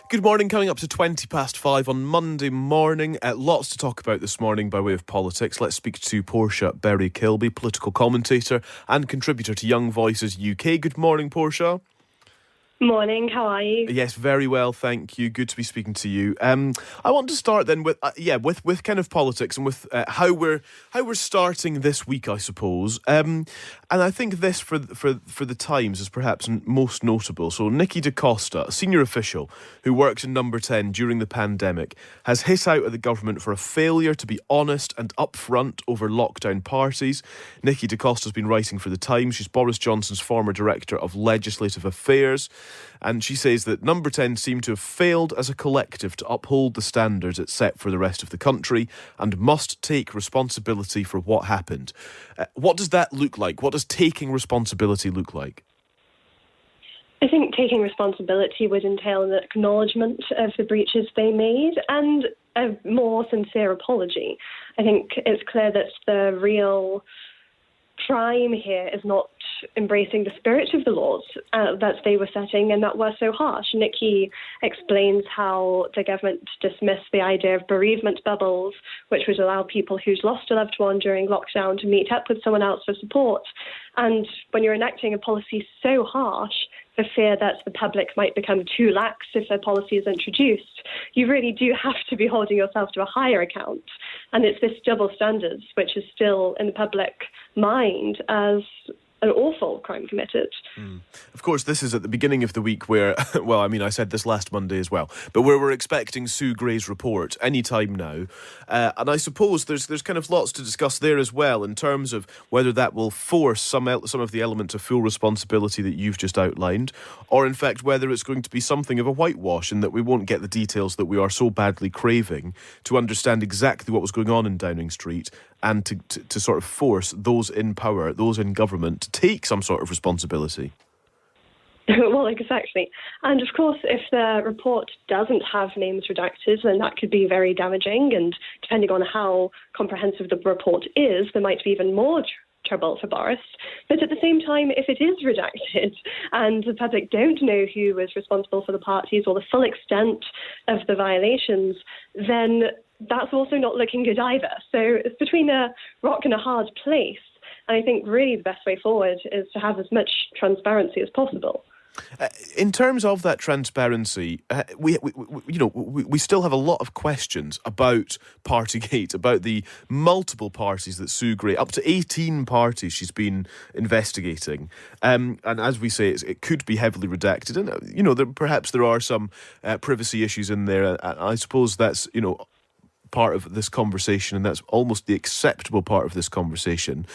Good morning, coming up to 20 past 5 on Monday morning. Lots to talk about this morning by way of politics. Let's speak to Portia Berry-Kilby, political commentator and contributor to Young Voices UK. Good morning, Portia. Morning, how are you? Yes, very well, thank you. Good to be speaking to you. I want to start then with kind of politics and with how we're starting this week, I suppose. And I think this for the Times is perhaps most notable. So Nikki DaCosta, a senior official who worked in Number 10 during the pandemic, has hit out at the government for a failure to be honest and upfront over lockdown parties. Nikki DaCosta's been writing for the Times. She's Boris Johnson's former Director of Legislative Affairs. And she says that Number 10 seem to have failed as a collective to uphold the standards it set for the rest of the country and must take responsibility for what happened. What does that look like? What does taking responsibility look like? I think taking responsibility would entail an acknowledgement of the breaches they made and a more sincere apology. I think it's clear that the real crime here is not embracing the spirit of the laws that they were setting and that were so harsh. Nikki explains how the government dismissed the idea of bereavement bubbles, which would allow people who'd lost a loved one during lockdown to meet up with someone else for support. And when you're enacting a policy so harsh, for fear that the public might become too lax if their policy is introduced, you really do have to be holding yourself to a higher account. And it's this double standards which is still in the public mind as an awful crime committed. Of course, this is at the beginning of the week where, well, I mean, I said this last Monday as well, but where we're expecting Sue Gray's report any time now. And I suppose there's kind of lots to discuss there as well in terms of whether that will force some of the elements of full responsibility that you've just outlined, or in fact whether it's going to be something of a whitewash and that we won't get the details that we are so badly craving to understand exactly what was going on in Downing Street and to sort of force those in power, those in government, to take some sort of responsibility. Well, exactly. And of course, if the report doesn't have names redacted, then that could be very damaging. And depending on how comprehensive the report is, there might be even more trouble for Boris. But at the same time, if it is redacted and the public don't know who was responsible for the parties or the full extent of the violations, then that's also not looking good either. So it's between a rock and a hard place. And I think really the best way forward is to have as much transparency as possible. In terms of that transparency, we still have a lot of questions about Partygate, about the multiple parties that Sue Gray, up to 18 parties she's been investigating. And as we say, it could be heavily redacted. And, perhaps there are some privacy issues in there. I suppose that's, part of this conversation, and that's almost the acceptable part of this conversation.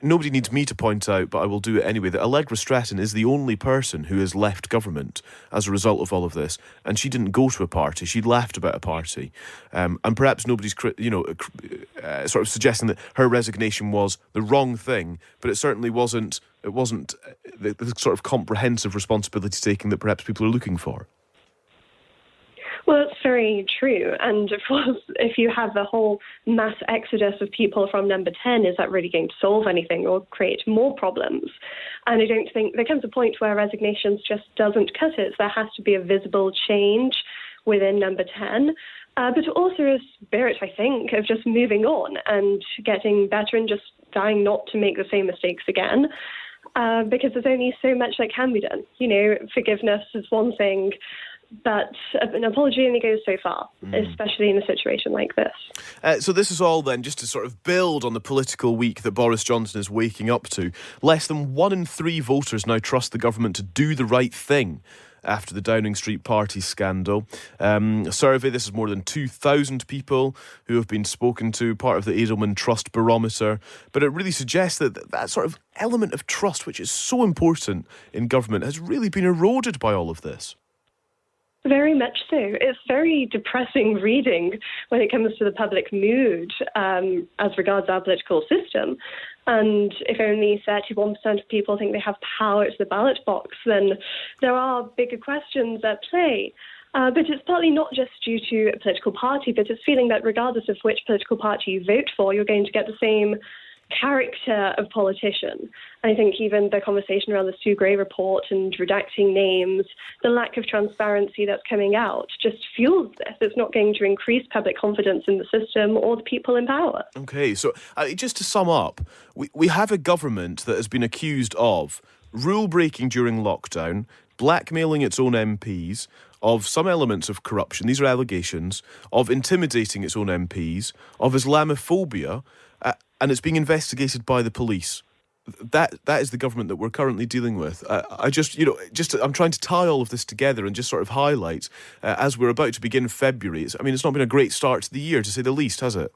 Nobody needs me to point out, but I will do it anyway, that Allegra Stratton is the only person who has left government as a result of all of this, and she didn't go to a party. She laughed about a party, and perhaps nobody's sort of suggesting that her resignation was the wrong thing, but it certainly wasn't. It wasn't the sort of comprehensive responsibility taking that perhaps people are looking for. Well, it's very true. And of course, if you have a whole mass exodus of people from Number 10, is that really going to solve anything or create more problems? And I don't think there comes a point where resignations just doesn't cut it. There has to be a visible change within Number 10. But also a spirit, I think, of just moving on and getting better and just trying not to make the same mistakes again. Because there's only so much that can be done. Forgiveness is one thing, but an apology only goes so far, especially in a situation like this. So this is all then just to sort of build on the political week that Boris Johnson is waking up to. Less than 1 in 3 voters now trust the government to do the right thing after the Downing Street party scandal. A survey, this is more than 2,000 people who have been spoken to, part of the Edelman Trust Barometer. But it really suggests that sort of element of trust, which is so important in government, has really been eroded by all of this. Very much so. It's very depressing reading when it comes to the public mood as regards our political system. And if only 31% of people think they have power to the ballot box, then there are bigger questions at play. But it's partly not just due to a political party, but it's feeling that regardless of which political party you vote for, you're going to get the same character of politician. And I think even the conversation around the Sue Gray report and redacting names, the lack of transparency that's coming out just fuels this. It's not going to increase public confidence in the system or the people in power. Okay, so just to sum up, we have a government that has been accused of rule breaking during lockdown, blackmailing its own MPs, of some elements of corruption, these are allegations, of intimidating its own MPs, of Islamophobia, and it's being investigated by the police. That is the government that we're currently dealing with. I'm trying to tie all of this together and just sort of highlight, as we're about to begin February, it's not been a great start to the year, to say the least, has it?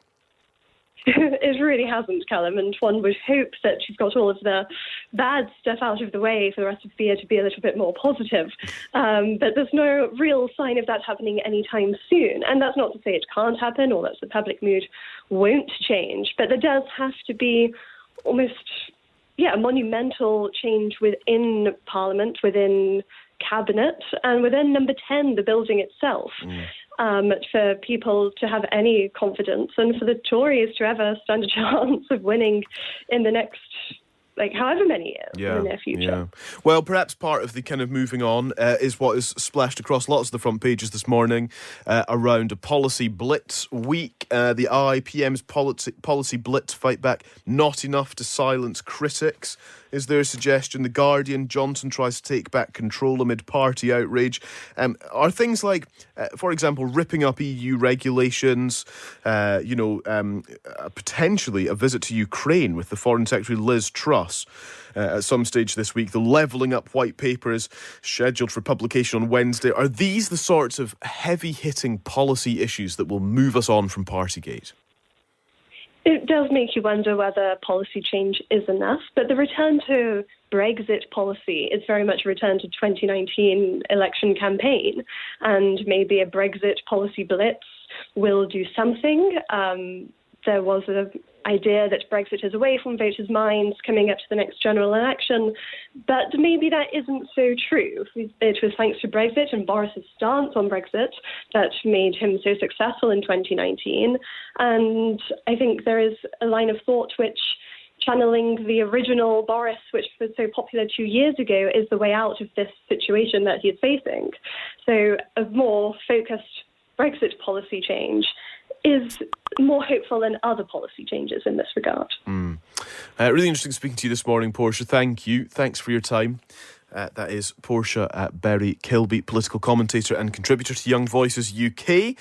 It really hasn't, Callum, and one would hope that she's got all of the bad stuff out of the way for the rest of the year to be a little bit more positive. But there's no real sign of that happening anytime soon. And that's not to say it can't happen or that the public mood won't change. But there does have to be almost, a monumental change within Parliament, within Cabinet, and within Number 10, the building itself. For people to have any confidence and for the Tories to ever stand a chance of winning in the next, however many years in the near future. Yeah. Well, perhaps part of the kind of moving on is what is splashed across lots of the front pages this morning around a policy blitz week. The IPM's policy blitz fight back, not enough to silence critics, is their suggestion. The Guardian, Johnson tries to take back control amid party outrage. Are things like, for example, ripping up EU regulations, potentially a visit to Ukraine with the Foreign Secretary Liz Truss at some stage this week, the levelling up white paper is scheduled for publication on Wednesday. Are these the sorts of heavy-hitting policy issues that will move us on from Partygate? It does make you wonder whether policy change is enough, but the return to Brexit policy is very much a return to 2019 election campaign, and maybe a Brexit policy blitz will do something. There was an idea that Brexit is away from voters' minds coming up to the next general election, but maybe that isn't so true. It was thanks to Brexit and Boris's stance on Brexit that made him so successful in 2019. And I think there is a line of thought which, channeling the original Boris, which was so popular 2 years ago, is the way out of this situation that he's facing. So a more focused Brexit policy change is more hopeful than other policy changes in this regard. Really interesting speaking to you this morning, Portia. Thank you. Thanks for your time. That is Portia Berry-Kilby, political commentator and contributor to Young Voices UK.